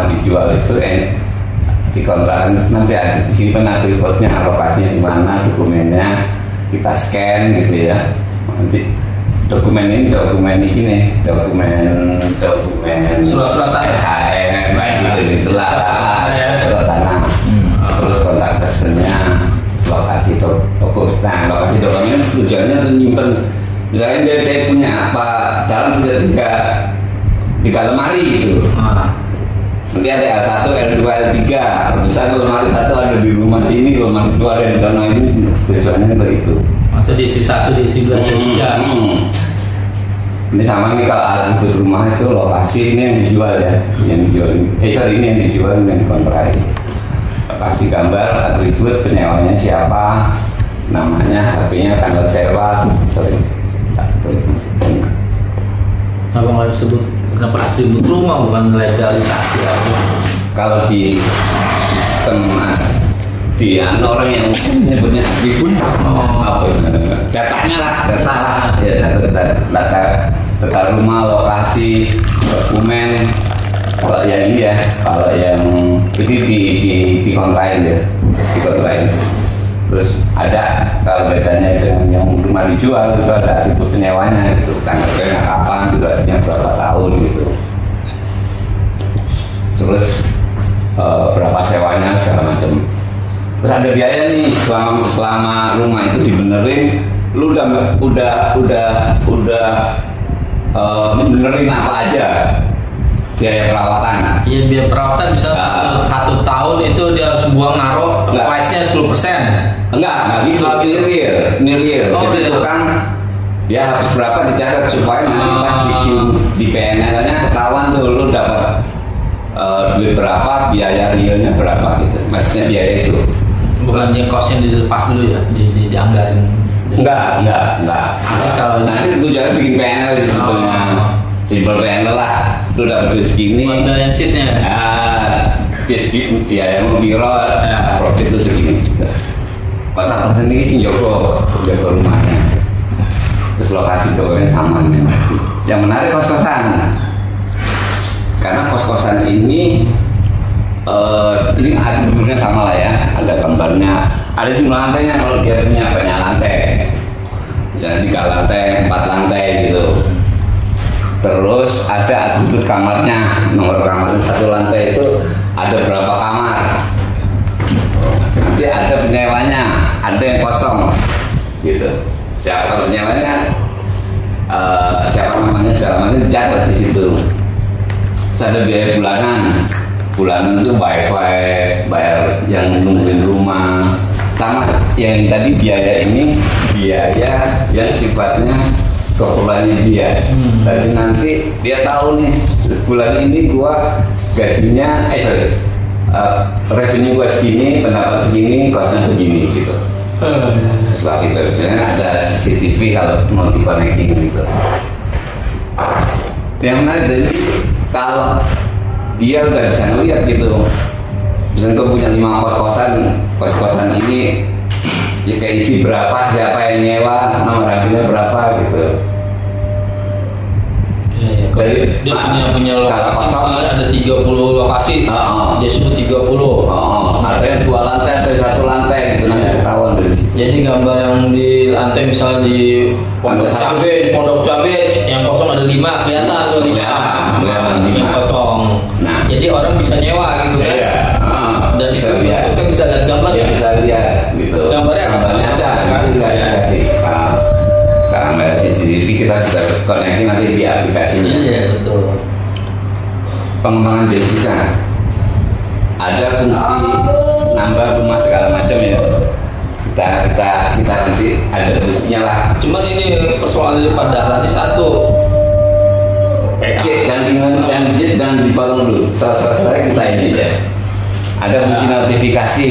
rumah dijual itu di kontrakan nanti ada disimpan atributnya, lokasinya di mana, dokumennya kita scan gitu ya. Nanti dokumen ini surat-surat SHM itulah tanah. Terus kontak personnya, lokasi dokumen. Nah, lokasi dokumen tujuannya untuk nyimpen. Misalnya dia punya apa dalam punya tiga lemari gitu. Nanti ada L1, L2, L3. Misalnya lemari satu ada di rumah sini, lemari kedua ada di sana, ini tujuannya begitu. Masa diisi satu, diisi dua, diisi tiga. Ini sama nih kalau atribut rumah itu lokasi ini yang dijual ya, yang dijual. Ini yang dijual yang dikontrak. Lokasi gambar, atribut penyewanya siapa, namanya, HP-nya, tanggal sewa, Kenapa nggak disebut? Kenapa atribut rumah bukan legalisasi aja? Kalau di sistem orang yang menyebutnya atribut, datanya lah, data rumah, lokasi, dokumen. Kalau yang ini ya, kalau yang itu dikontrain ya, dikontrain. Terus ada kalau bedanya dengan yang rumah dijual itu ada atribut penyewanya gitu, tanggalnya kapan, durasinya berapa tahun gitu. Terus berapa sewanya segala macam. Terus ada biaya nih selama rumah itu dibenerin, lu udah benerin apa aja. Biaya perawatan. Iya, biaya perawatan bisa satu tahun itu dia harus buang naruh price-nya 10%. Enggak gitu. Ini real. Jadi itu kan dia harus berapa dicatat supaya nanti pas bikin di PNL-nya ketahuan tuh lu dapat duit berapa, biaya realnya berapa gitu. Maksudnya biaya itu. Bukannya cost-nya dilepas dulu ya, dianggarin. Enggak. Kalau nanti tujuannya bikin PNL sebetulnya. Simpel PNL lah, lu dapat duit segini. Buat balance sheet-nya. Dia yang biro, profit itu segini. Kota persen ini sih jago rumahnya. Terus lokasi dokumen sama nih. Yang menarik kos-kosan. Karena kos-kosan ini atributnya sama lah ya. Ada gambarnya, ada jumlah lantainya. Kalau dia punya banyak lantai, misalnya 3 lantai, 4 lantai gitu. Terus ada atribut kamarnya, nomor kamarnya satu lantai itu ada berapa kamar. Nanti ada penyewanya, ada yang kosong, gitu. Siapa penyewanya, siapa namanya segala macam dicatat di situ. Terus ada biaya bulanan itu wifi, bayar yang nungguin rumah. Sama yang tadi biaya ini biaya yang sifatnya keperluannya dia. Jadi nanti dia tahu nih bulan ini gua gajinya revenue gua segini, pendapat segini, kosnya segini gitu. Setelah itu ada CCTV kalau mau di-connecting gitu. Yang menarik dari kalau dia udah bisa ngeliat gitu, misalnya gua punya 5 kos-kosan ini ya keisi berapa, siapa yang nyewa, nomor hp-nya berapa gitu. Dia punya lokasi, ada 30 lokasi, dia sebut 30. Ada yang 2 lantai, ada 1 lantai gitu, nanti ketahuan dari situ. Jadi gambar yang di lantai misalnya di Pondok Cabe yang kosong ada 5, kelihatan tuh 5 yang kosong. Nah, jadi orang bisa nyewa gitu kan. Dan bisa itu lihat. Kita bisa lihat gambar ya, bisa lihat gitu. Gambarnya ada kan dikasih. Kamera CCTV kita bisa connecting nanti di aplikasinya. Iya betul. Pengembangan bisnisnya ada fungsi nambah rumah segala macam ya. Kita nanti ada fungsinya lah. Cuman ini persoalan pada ini satu. Jangan dipotong dulu. Selesai kita ini aja. Ada fungsi notifikasi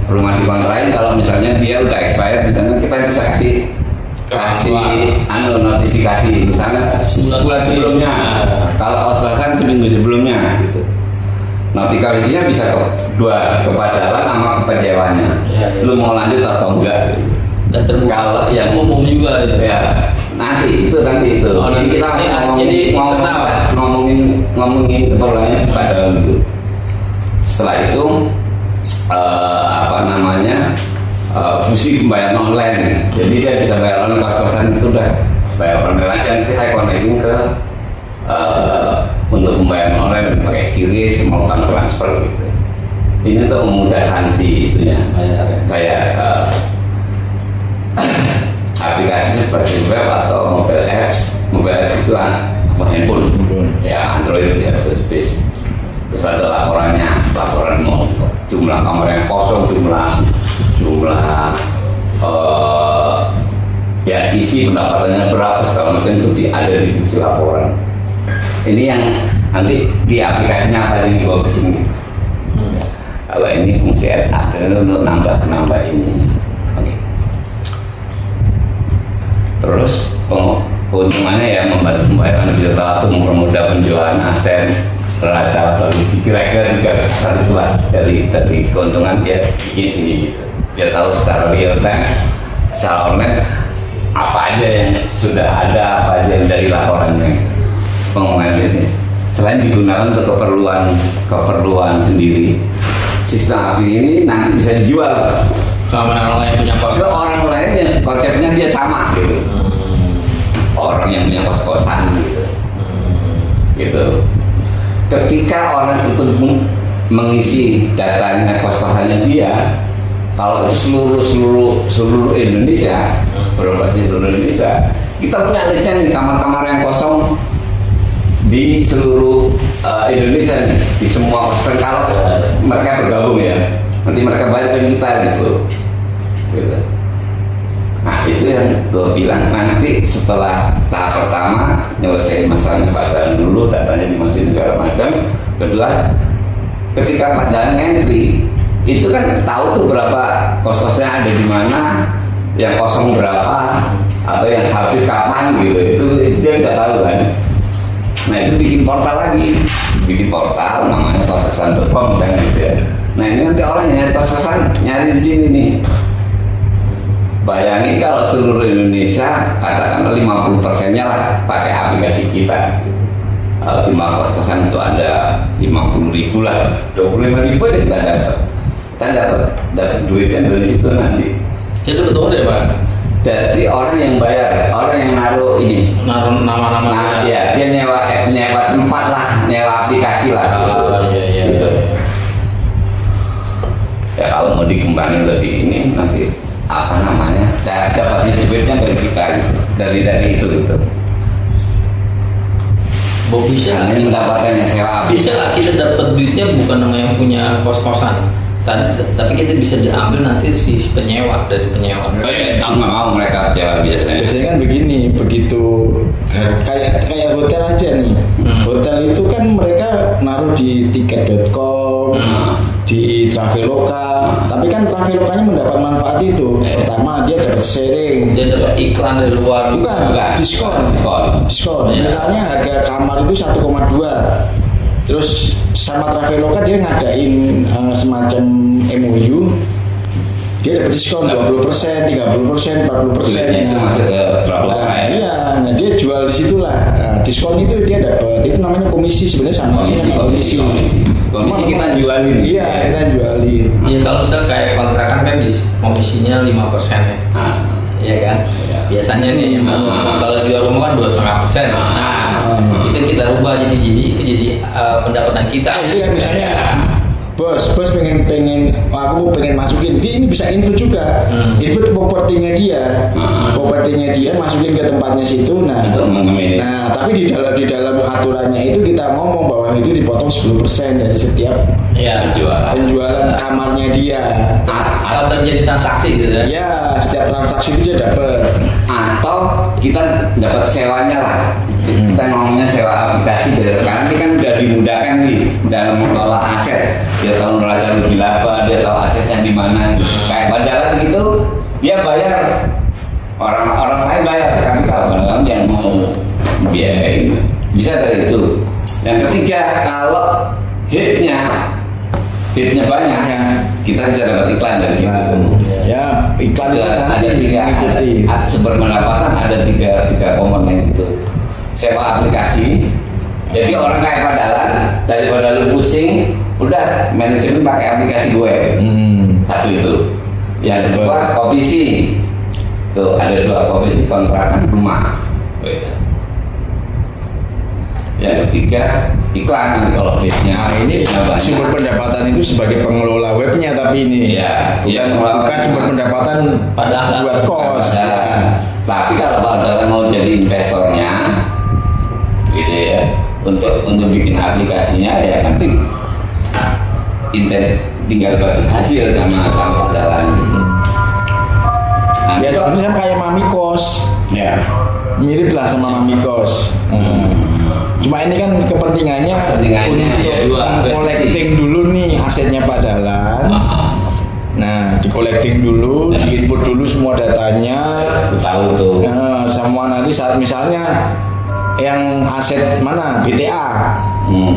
rumah dikontrain kalau misalnya dia udah expired, misalnya kita bisa kasih notifikasi misalnya sebulan sebelumnya. Kalau kos-kosan seminggu sebelumnya gitu. Notifikasinya bisa kepada sama penjewanya. Lu mau lanjut atau enggak gitu. Dan terbuka kalau yang umum juga ya. Nanti itu. Nanti kita ngomongin keperluannya pada dulu. setelah itu fungsi pembayaran online. Jadi dia bisa bayar online, kos-kosan itu udah bayar online aja. Nanti saya connecting ke untuk pembayaran online pakai QRIS mau bank transfer gitu. Ini untuk memudahkan si itunya bayar aplikasinya seperti web atau mobile apps. Mobile apps itu handphone ya, Android ya, terus ada laporan mau jumlah kamar yang kosong, jumlah ya isi pendapatannya berapa segala macam itu ada di fungsi laporan. Ini yang nanti di aplikasinya apa sih gue bikin. Kalau ini fungsi add untuk nambah ini. Oke. Terus keuntungannya ya membantu pembayaran lebih teratur, mempermudah penjualan aset, neraca kira-kira juga satu lah dari keuntungan dia bikin ini gitu. Dia tahu secara real time, secara online apa aja yang sudah ada, apa aja yang dari laporannya pengembangan bisnis. Selain digunakan untuk keperluan sendiri, sistem API ini nanti bisa dijual. Kalau orang lain punya kos, orang lain yang konsepnya dia sama gitu. Orang yang punya kos-kosan gitu. Ketika orang itu mengisi datanya kos-kosannya dia, kalau itu seluruh Indonesia, berbasis seluruh Indonesia, kita punya listnya nih kamar-kamar yang kosong di seluruh Indonesia nih, di semua kosan. Kalau mereka bergabung ya, nanti mereka bayar ke kita gitu. Nah itu yang gue bilang, nanti setelah tahap pertama nyelesain masalahnya padahal dulu, datanya dimasukin segala macam. Kedua, ketika padahal entry itu kan tahu tuh berapa kos-kosnya ada di mana, yang kosong berapa, atau yang habis kapan gitu. Itu dia bisa tahu kan. Nah itu bikin portal namanya kos-kosan.com misalnya gitu ya. Nah ini nanti orang yang nyari kos-kosan nyari di sini nih. Bayangin kalau seluruh Indonesia katakanlah 50%-nya lah pakai aplikasi kita. Kalau di kos-kosan itu ada 50.000 lah, 25.000 aja kita dapat duitnya dari situ nanti. Itu betul deh Pak. Jadi orang yang bayar, orang yang naruh nama-nama. Nah, ya dia nyewa tempat lah, nyewa aplikasi lah. Iya. Gitu. Ya kalau mau dikembangin lebih ini nanti cara dapatnya duitnya dari kita gitu. dari itu gitu. Bisa ini mendapatkannya sewa. Bisa lah kita dapat duitnya bukan sama yang punya kos-kosan, tapi kita bisa diambil nanti si penyewa dari penyewa. Nggak mau mereka aja biasanya. Biasanya kan begini, begitu kayak hotel aja nih. Hotel itu kan mereka naruh di tiket.com, di Traveloka, tapi kan Travelokanya mendapat manfaat itu. Pertama dia dapat sharing, dia dapat iklan dari luar. Bukan. Diskon. Ya. Misalnya harga kamar itu 1,2. Terus sama Traveloka dia ngadain semacam MOU, dia dapat diskon 20%, 30%, 40%. Masuk ke Traveloka ya. Iya, nah dia jual di situlah. Nah, diskon itu dia dapat, itu namanya komisi, sebenarnya sama sih komisi. Komisi kita jualin. Iya, kita jualin. Iya, kalau misalnya kayak kontrakan kan komisinya 5% ya. Iya kan? Biasanya nih kalau jual rumah kan 2,5%. Itu kita rubah jadi pendapatan kita. Jadi kan misalnya bos pengen aku pengen masukin ini bisa input juga. Input propertinya dia masukin ke tempatnya situ. Nah tapi di dalam aturannya itu kita ngomong bahwa itu dipotong 10% dari setiap penjualan kamarnya dia. Kalau terjadi transaksi gitu ya. Ya, setiap transaksi itu dia dapat. Atau kita dapat sewanya lah. Kita ngomongnya sewa aplikasi gitu. Karena ini kan udah dimudahkan nih dalam mengelola aset. Dia tahu neraca rugi laba, dia tahu asetnya di mana. Kayak Bandaran gitu, dia bayar. Orang lain bayar, kami kalau yang mau biayain. Bisa dari itu. Yang ketiga, kalau hitnya banyak, kita bisa dapat iklan dari itu. Ya, iklan ada tiga sumber pendapatan, ada tiga komponen itu. Sewa aplikasi, jadi orang kayak Padalan daripada lu pusing Udah manajemen pakai aplikasi gue. Satu itu. Yang kedua komisi. Tuh ada 2 komisi kontrakan rumah. Yang ketiga iklan nanti kalau base-nya. Ini sumber pendapatan itu sebagai pengelola webnya tapi ini bukan sumber pendapatan buat kos. Tapi kalau Anda mau jadi investornya, gitu ya, untuk bikin aplikasinya ya nanti tinggal bagi hasil sama Padalan. Ya sebenarnya sama kayak Mami Kos. Ya. Mirip lah sama Mami Kos. Cuma ini kan kepentingannya untuk collecting dulu nih asetnya Padalan. Nah, di collecting dulu, di input dulu semua datanya. Tahu tuh. Semua nanti saat misalnya yang aset mana BTA.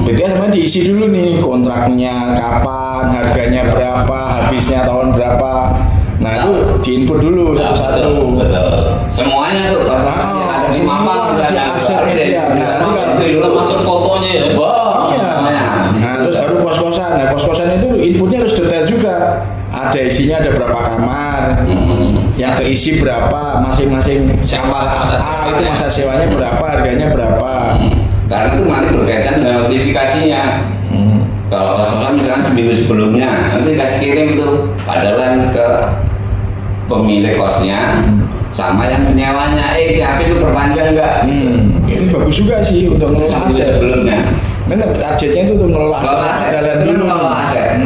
BTA sebenarnya diisi dulu nih kontraknya kapan, harganya berapa, habisnya tahun berapa. Nah itu diinput dulu satu-satu. Betul. Semuanya tuh. Ada di mapang udah ada asetnya. Nah, masuk fotonya ya. Iya. Nah terus baru kos-kosan. Nah kos-kosan itu inputnya harus detail juga. Ada isinya ada berapa kamar, yang keisi berapa, masing-masing kamar itu masa sewanya berapa, harganya berapa. Karena itu nanti berkaitan dengan notifikasinya. Kalau kos-kosan misalkan seminggu sebelumnya, nanti kasih kirim tuh Padalan ke pemilik kosnya sama yang penyewanya. HP itu perpanjang nggak? Itu bagus juga sih untuk ngelola aset sebelumnya. Memang targetnya itu untuk ngelola aset. Ngelola aset.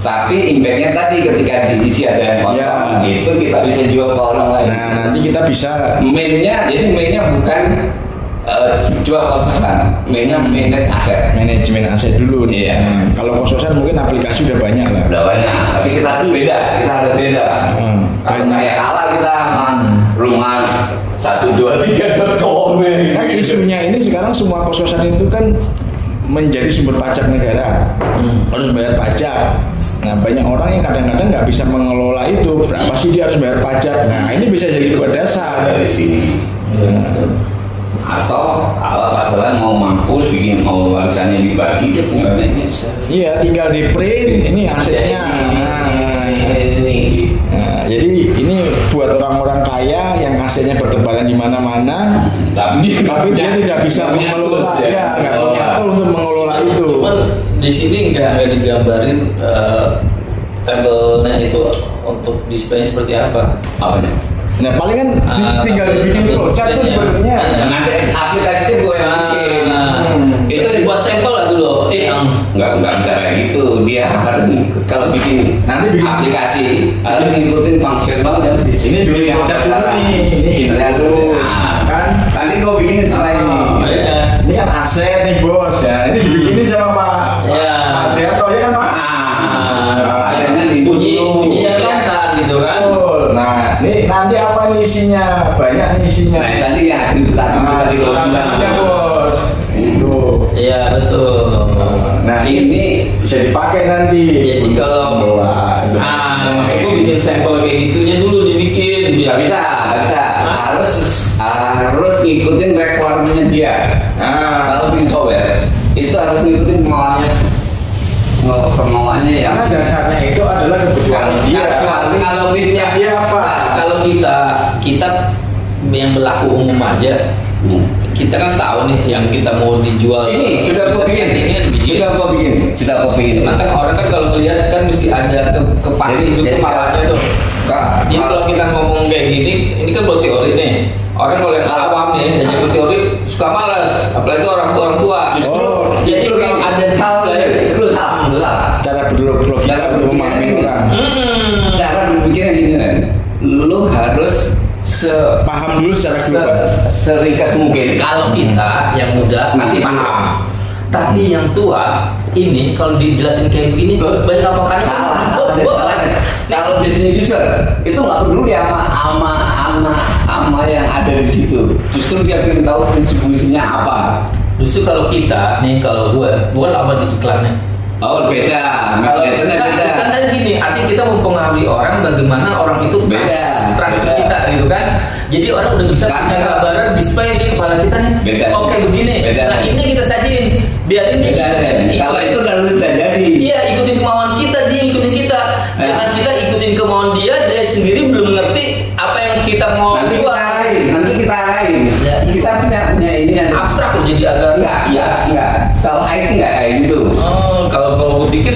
Tapi impactnya tadi ketika diisi ada yang kosong, itu kita bisa jual ke orang lain. Nah nanti kita bisa mainnya bukan jual kos-kosan, mainnya manage aset. Manajemen aset dulu nih. Iya. Kalau kos-kosan mungkin aplikasi udah banyak lah. Udah banyak, tapi kita harus beda. Kalau kayak kalah kita sama rumah 123.com. Kan isunya ini sekarang semua kos-kosan itu kan menjadi sumber pajak negara, harus bayar pajak. Nah banyak orang yang kadang-kadang nggak bisa mengelola itu, berapa sih dia harus bayar pajak. Nah ini bisa jadi berdasar dari sini. Atau kalau Padalan mau mampus bikin mau warisannya dibagi, dia tinggal iya tinggal di print ini asetnya. Jadi ini buat orang-orang kaya yang asetnya bertebaran di mana-mana, tapi dia tidak bisa mengelola, nggak punya tool untuk mengelola itu. Cuman di sini nggak digambarin tabelnya itu untuk display seperti apa? Apanya? Nah paling kan tinggal dibikin flowchart tuh sebenarnya. Nanti aplikasinya gue yang bikin. Itu dibuat sampel lah dulu. Nggak bisa kayak gitu. Dia harus kalau bikin nanti bikin aplikasi harus ngikutin fungsional dan di sini dulu yang dulu nih. Ini dulu. Kan nanti gue bikin setelah ini. Ini kan aset nih bos ya. Ini dibikinin sama Pak Adrianto ya kan Pak. Asetnya bunyi ya kan gitu kan. Nah, ini nanti apa nih isinya? Banyak nih isinya. Nah, tadi ya tadi bos. Itu. Iya betul. Nah, ini bisa dipakai nanti. Jadi kalau maksudku bikin sampel kayak gitunya dulu dibikin. Nggak bisa. Harus ngikutin requirement-nya dia. Kalau bikin software itu harus ngikutin kemauannya ya. Karena dasarnya itu adalah kebutuhan dia. Kalau dia apa? Kalau kita yang berlaku umum aja, kita kan tahu nih yang kita mau dijual. Ini sudah kau bikin. Maka orang kan kalau melihat kan mesti ada kepakai itu kepalanya tuh. Jadi kalau kita ngomong kayak gini, ini kan buat teori nih. Orang kalau yang awam nih, dan yang teori suka malas, apalagi orang tua. Jadi kalau ada salah. Cara berlogika untuk memahami orang. Cara berpikirnya gini kan, lu harus paham dulu secara global, seringkas mungkin. Kalau kita yang muda nanti paham, tapi yang tua ini kalau dijelasin kayak begini banyak apa kan salah. Kalau business user itu nggak peduli sama yang ada di situ. Justru dia ingin tahu distribusinya apa. Justru kalau kita nih, kalau gue lama di iklannya. Oh beda. Kalau kan tadi gini, artinya kita mempengaruhi orang bagaimana orang itu trust kita gitu kan. Jadi orang udah bisa punya gambaran display di kepala kita nih. Oke begini. Nah ini kita sajiin. Biarin kalau itu udah jadi. Iya, ikutin kemauan kita, dia ikutin kita. Jangan kita ikutin kemauan dia sendiri belum ngerti apa yang kita mau buat. Nanti kita arahin. Ya, kita punya ini yang abstrak kok jadi agak enggak. Kalau IT enggak kayak gitu. Oh, kalau gue pikir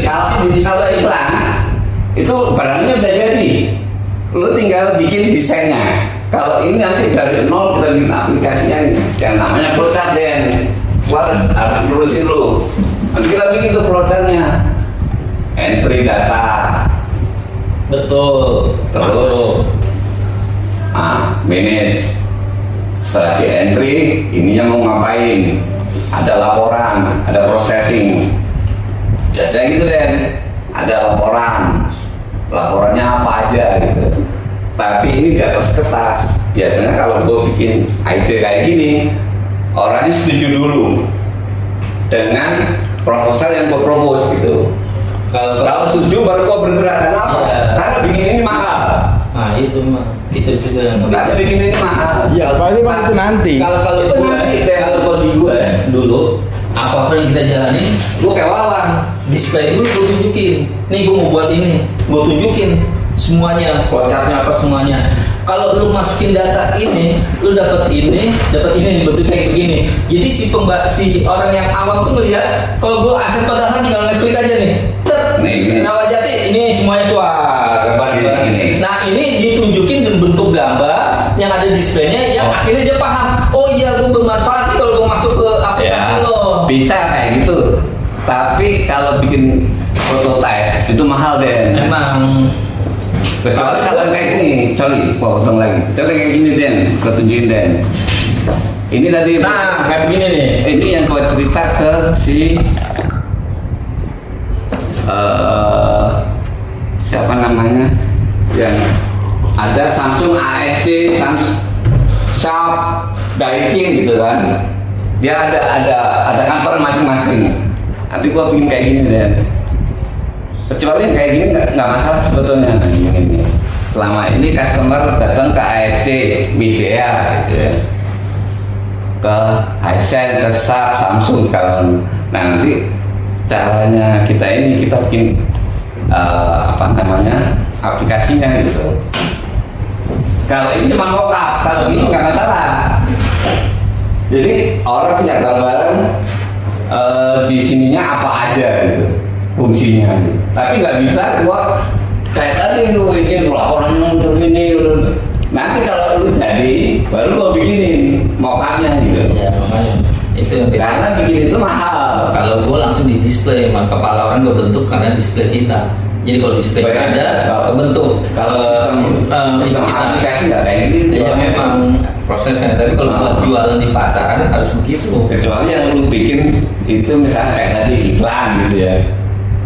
kalau iklan itu barangnya udah jadi. Lu tinggal bikin desainnya. Kalau ini nanti dari nol kita bikin aplikasinya yang namanya flowchart dan harus lurusin lu. Nanti kita bikin tuh flowchartnya, entry data, betul. Terus manage. Setelah di entry, ininya mau ngapain? Ada laporan, ada processing. Biasanya gitu Den, ada laporan. Laporannya apa aja gitu. Tapi ini di atas kertas. Biasanya kalau gue bikin ide kayak gini, orangnya setuju dulu dengan proposal yang gue propose gitu. Kalau setuju baru gue bergerak. Kenapa? Karena bikin ini mahal. Nah itu mah itu juga yang karena bikin ini mahal. Ya pasti mah itu nanti. Kalau di gue dulu apa yang kita jalani, gue kayak Wawan, display dulu gue tunjukin. Nih gue mau buat ini, gue tunjukin semuanya, flowchartnya apa semuanya. Kalau lu masukin data ini, lu dapat ini bentuk kayak begini. Jadi si orang yang awam tuh ngeliat, kalau gue aset padahal tinggal ngeklik aja nih. Rawajati ini semuanya keluar. Nah ini ditunjukin dengan bentuk gambar yang ada displaynya, yang akhirnya dia paham. Oh iya, gue bermanfaat nih kalau gue masuk ke aplikasi lo. Bisa kayak gitu. Tapi kalau bikin prototype itu mahal deh. Emang. Kecuali kalau kayak gini, potong lagi. Contoh kayak gini Den, gue tunjukin Den. Ini tadi. Nah, kayak begini nih. Ini yang gue cerita ke si siapa namanya, yang ada Samsung ASC, Samsung Sharp, Daikin gitu kan. Dia ada kantor masing-masing. Nanti gue bikin kayak gini Den. Kecuali yang kayak gini nggak masalah sebetulnya. Ini selama ini customer datang ke ASC, Midea gitu ya, ke Hisense, ke Sharp, Samsung sekarang. Nah nanti caranya kita bikin aplikasinya gitu. Kalau ini cuma mock-up, kalau ini nggak masalah. Jadi orang punya gambaran di sininya apa aja gitu, fungsinya gitu. Tapi nggak bisa gua kayak tadi ini laporan muncul ini. Nanti kalau lu jadi baru gua bikinin mock-up-nya gitu. Ya makanya itu yang karena bikin itu mahal. Kalau gua langsung di display, maka kepala orang gua bentuk karena display kita. Jadi kalau display ada kebentuk. Kalau sistem aplikasi nggak kayak gitu. Ya memang prosesnya. Tapi kalau buat jualan di pasaran harus begitu. Kecuali yang lu bikin itu misalnya kayak tadi iklan gitu ya.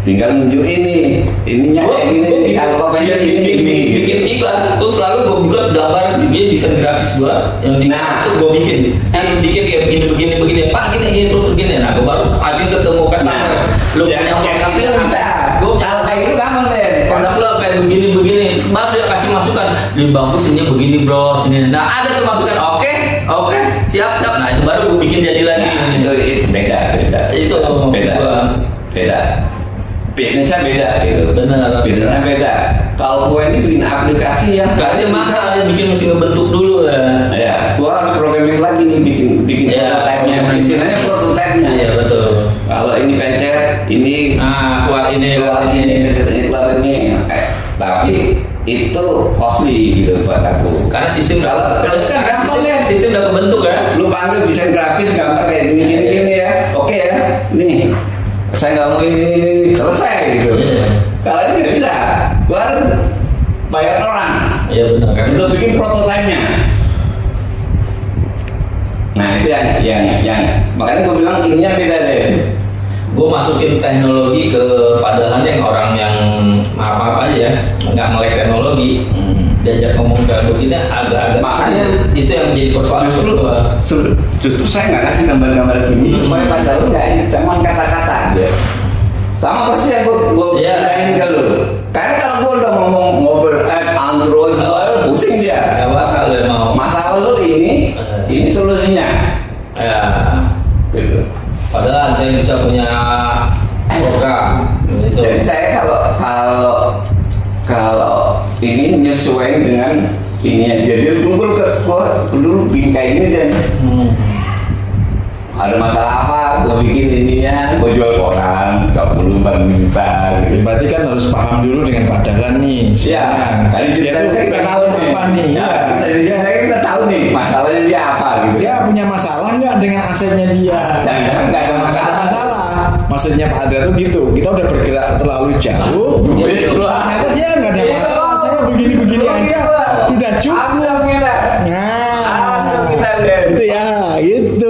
Tinggal nunjuk ininya kayak gini. Kalau komennya ini bikin iklan, terus lalu gue buat gambar dia desain grafis gue yang di itu gue bikin kayak begini Pak gini terus begini. Nah gue baru akhirnya ketemu customer. Lu punya kontaknya bisa. Gue kalau kayak gitu gampang deh. Kontak lo kayak begini. Sebab dia kasih masukan. Lebih bagus ini begini bro sini. Nah ada tuh masukan. Oke siap. Nah itu baru gue bikin jadi lagi. Itu beda. Itu beda. Bisnisnya beda gitu. Benar. Bisnisnya beda. Kalau gue ini bikin aplikasi yang berarti mahal, dia bikin mesti ngebentuk dulu ya. Ya, gue harus programming lagi nih bikin prototype-nya. Istilahnya prototype-nya. Iya betul. Kalau ini pencet, ini keluar ini. Tapi itu costly gitu buat aku. Karena sistem sistem udah kebentuk ya. Lu panggil desain grafis gambar kayak gini ya. Oke ya. Nih. Saya nggak mau ini selesai gitu. Kalau ini nggak bisa, gua harus bayar orang. Iya benar kan. Untuk bikin prototipenya. Nah itu yang makanya gua bilang ininya beda deh. Gue masukin teknologi ke padahal yang orang yang apa aja ya nggak melek teknologi. Diajak ngomong gabut ini agak-agak makanya itu yang menjadi persoalan justru saya nggak kasih gambar-gambar gini supaya pada lu nggak cuma kata-kata aja sama persis yang gue bilangin ke lu karena kalau gue udah ngomong mobil app Android pusing dia nggak bakal mau masalah ini solusinya. Ya, gitu. Padahal saya bisa punya program. Gitu. Jadi saya kalau ini menyesuaikan dengan ini jadi kumpul dulu bingkai ini dan ada masalah apa lo bikin ininya gue jual koran 30-40 juta gitu. Berarti kan harus paham dulu dengan pedagang nih. Iya, kali cerita kita tahu apa nih. Kita tahu nih masalahnya dia apa gitu. Dia punya masalah nggak dengan asetnya dia? Jangan nggak ada masalah. Maksudnya Pak Adra tuh gitu. Kita udah bergerak terlalu jauh. Ternyata dia nggak ada masalah. Saya begini-begini aja. Sudah cukup. Nah, itu ya, gitu.